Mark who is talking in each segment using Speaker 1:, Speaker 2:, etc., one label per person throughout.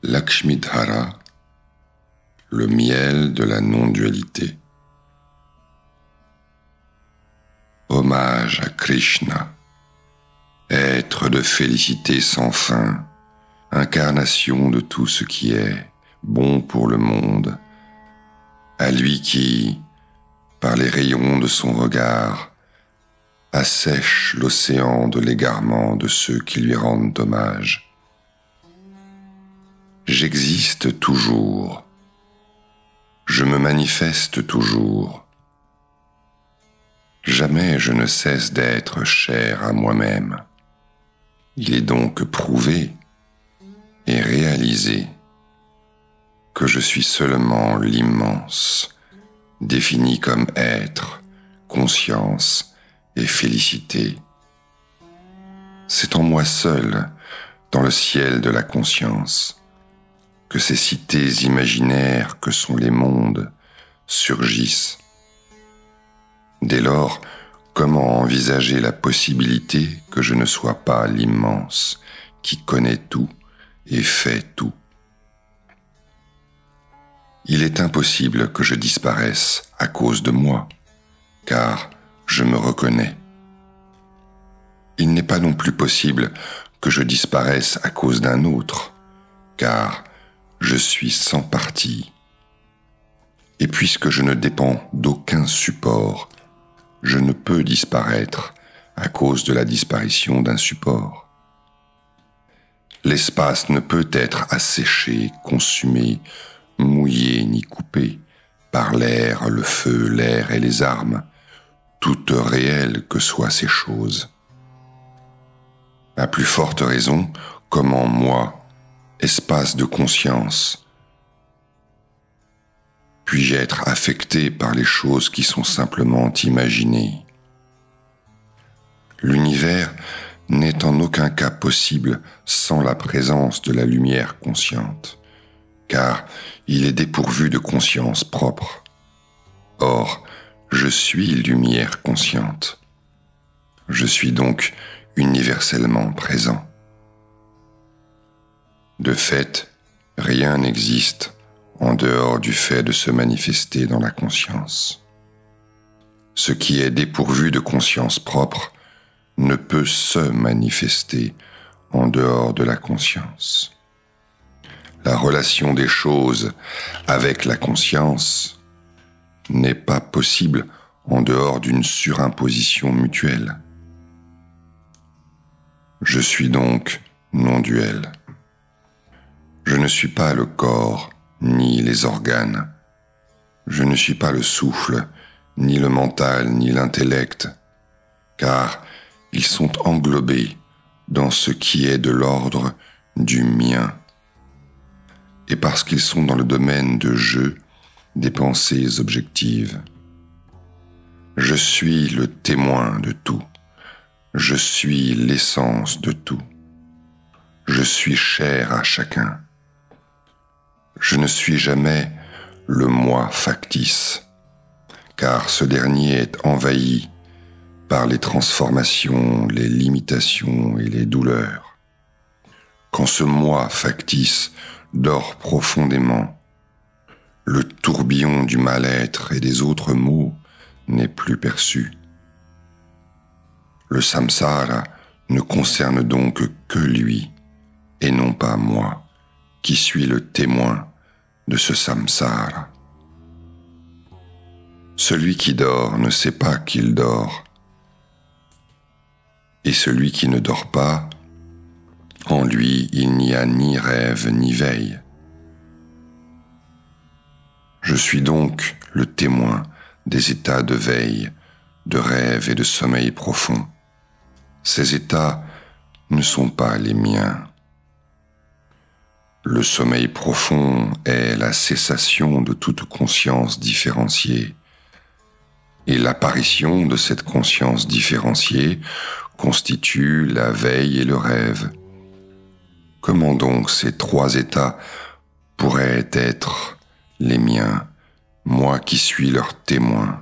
Speaker 1: Lakshmidhara, le miel de la non-dualité. Hommage à Krishna, être de félicité sans fin, incarnation de tout ce qui est bon pour le monde, à lui qui, par les rayons de son regard, assèche l'océan de l'égarement de ceux qui lui rendent hommage. J'existe toujours, je me manifeste toujours. Jamais je ne cesse d'être cher à moi-même. Il est donc prouvé et réalisé que je suis seulement l'immense, défini comme être, conscience et félicité. C'est en moi seul, dans le ciel de la conscience, que ces cités imaginaires que sont les mondes surgissent. Dès lors, comment envisager la possibilité que je ne sois pas l'immense qui connaît tout et fait tout? Il est impossible que je disparaisse à cause de moi, car je me reconnais. Il n'est pas non plus possible que je disparaisse à cause d'un autre, car je suis sans partie. Et puisque je ne dépends d'aucun support, je ne peux disparaître à cause de la disparition d'un support. L'espace ne peut être asséché, consumé, mouillé ni coupé par l'air, le feu, l'air et les armes, toutes réelles que soient ces choses. À plus forte raison, comment moi, espace de conscience, puis-je être affecté par les choses qui sont simplement imaginées? L'univers n'est en aucun cas possible sans la présence de la lumière consciente, car il est dépourvu de conscience propre. Or, je suis lumière consciente. Je suis donc universellement présent. De fait, rien n'existe en dehors du fait de se manifester dans la conscience. Ce qui est dépourvu de conscience propre ne peut se manifester en dehors de la conscience. La relation des choses avec la conscience n'est pas possible en dehors d'une surimposition mutuelle. Je suis donc non-duel. Je ne suis pas le corps, ni les organes. Je ne suis pas le souffle, ni le mental, ni l'intellect, car ils sont englobés dans ce qui est de l'ordre du mien. Et parce qu'ils sont dans le domaine de je, des pensées objectives. Je suis le témoin de tout. Je suis l'essence de tout. Je suis cher à chacun. Je ne suis jamais le moi factice, car ce dernier est envahi par les transformations, les limitations et les douleurs. Quand ce moi factice dort profondément, le tourbillon du mal-être et des autres maux n'est plus perçu. Le samsara ne concerne donc que lui, et non pas moi, qui suis le témoin de ce samsara. Celui qui dort ne sait pas qu'il dort, et celui qui ne dort pas, en lui il n'y a ni rêve ni veille. Je suis donc le témoin des états de veille, de rêve et de sommeil profond. Ces états ne sont pas les miens. Le sommeil profond est la cessation de toute conscience différenciée, et l'apparition de cette conscience différenciée constitue la veille et le rêve. Comment donc ces trois états pourraient être les miens, moi qui suis leur témoin,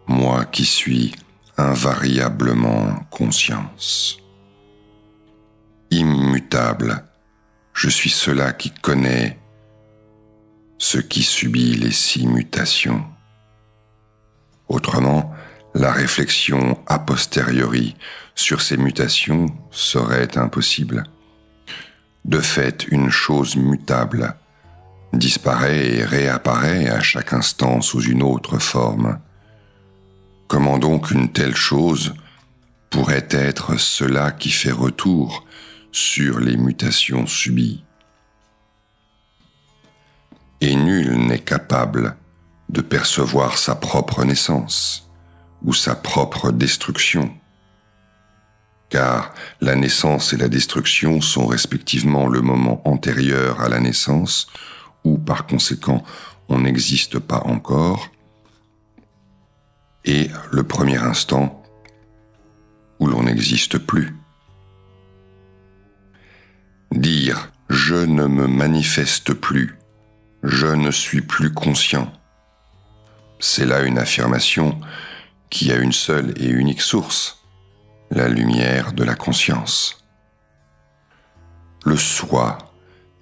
Speaker 1: moi qui suis invariablement conscience? Immutable, Je suis cela qui connaît ce qui subit les 6 mutations. Autrement, la réflexion a posteriori sur ces mutations serait impossible. De fait, une chose mutable disparaît et réapparaît à chaque instant sous une autre forme. Comment donc une telle chose pourrait être cela qui fait retour sur les mutations subies? Et nul n'est capable de percevoir sa propre naissance ou sa propre destruction, car la naissance et la destruction sont respectivement le moment antérieur à la naissance, où par conséquent on n'existe pas encore, et le premier instant où l'on n'existe plus. Dire « je ne me manifeste plus », je ne suis plus conscient, c'est là une affirmation qui a une seule et unique source, la lumière de la conscience. Le soi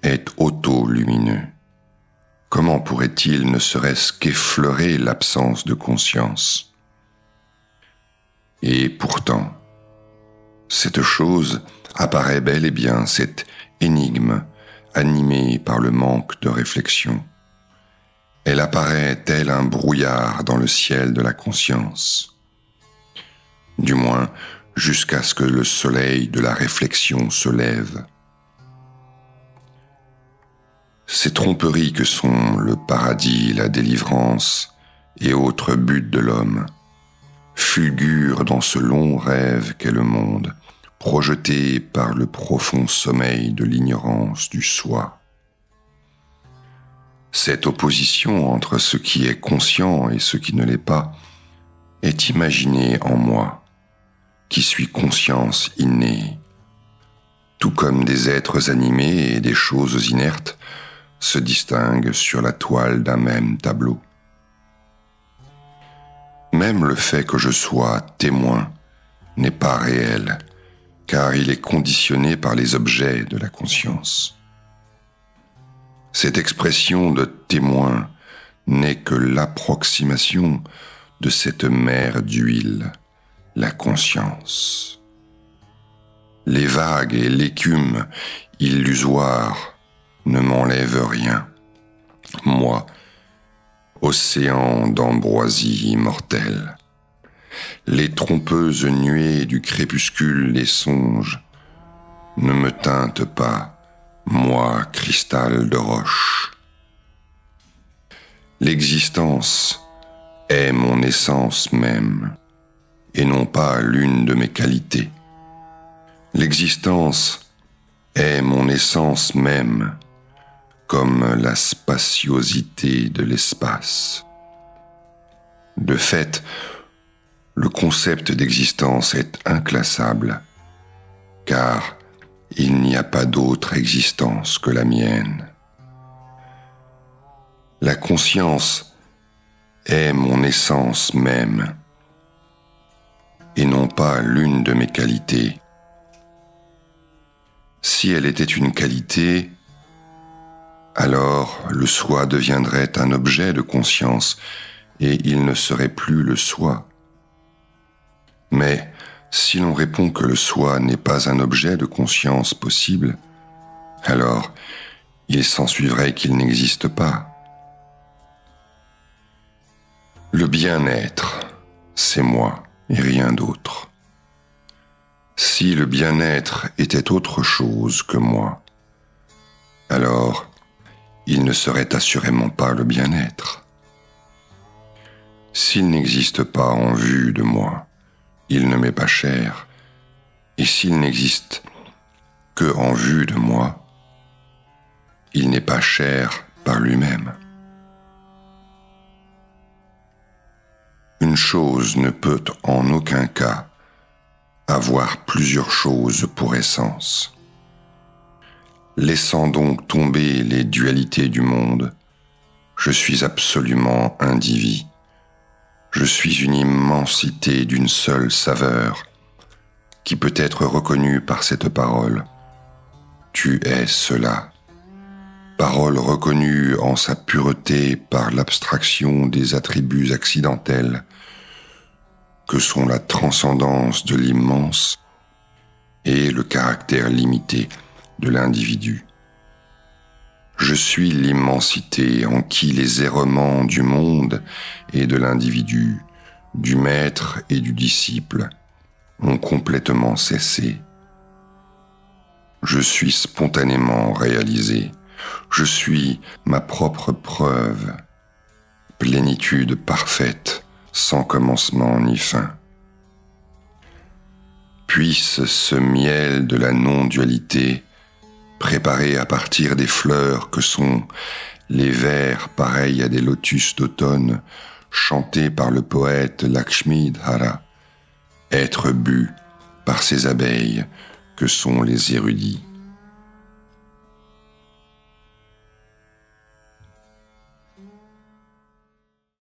Speaker 1: est auto-lumineux. Comment pourrait-il ne serait-ce qu'effleurer l'absence de conscience? Et pourtant, cette chose apparaît bel et bien, cette énigme animée par le manque de réflexion. Elle apparaît tel un brouillard dans le ciel de la conscience. Du moins, jusqu'à ce que le soleil de la réflexion se lève. Ces tromperies que sont le paradis, la délivrance et autres buts de l'homme fulgurent dans ce long rêve qu'est le monde, projeté par le profond sommeil de l'ignorance du soi. Cette opposition entre ce qui est conscient et ce qui ne l'est pas est imaginée en moi, qui suis conscience innée, tout comme des êtres animés et des choses inertes se distinguent sur la toile d'un même tableau. Même le fait que je sois témoin n'est pas réel, car il est conditionné par les objets de la conscience. Cette expression de témoin n'est que l'approximation de cette mer d'huile, la conscience. Les vagues et l'écume illusoire ne m'enlèvent rien. Moi, océan d'ambroisie immortelle, les trompeuses nuées du crépuscule les songes ne me teintent pas, moi, cristal de roche. L'existence est mon essence même, et non pas l'une de mes qualités. L'existence est mon essence même, comme la spatiosité de l'espace. De fait, le concept d'existence est inclassable, car il n'y a pas d'autre existence que la mienne. La conscience est mon essence même, et non pas l'une de mes qualités. Si elle était une qualité, alors le soi deviendrait un objet de conscience, et il ne serait plus le soi. Mais si l'on répond que le soi n'est pas un objet de conscience possible, alors il s'ensuivrait qu'il n'existe pas. Le bien-être, c'est moi et rien d'autre. Si le bien-être était autre chose que moi, alors il ne serait assurément pas le bien-être. S'il n'existe pas en vue de moi, il ne m'est pas cher, et s'il n'existe que en vue de moi, il n'est pas cher par lui-même. Une chose ne peut en aucun cas avoir plusieurs choses pour essence. Laissant donc tomber les dualités du monde, je suis absolument indivis. Je suis une immensité d'une seule saveur, qui peut être reconnue par cette parole. Tu es cela. Parole reconnue en sa pureté par l'abstraction des attributs accidentels que sont la transcendance de l'immense et le caractère limité de l'individu. Je suis l'immensité en qui les errements du monde et de l'individu, du maître et du disciple ont complètement cessé. Je suis spontanément réalisé. Je suis ma propre preuve, plénitude parfaite, sans commencement ni fin. Puisse ce miel de la non-dualité, préparé à partir des fleurs que sont les vers pareils à des lotus d'automne, chantés par le poète Lakshmidhara, être bu par ces abeilles que sont les érudits.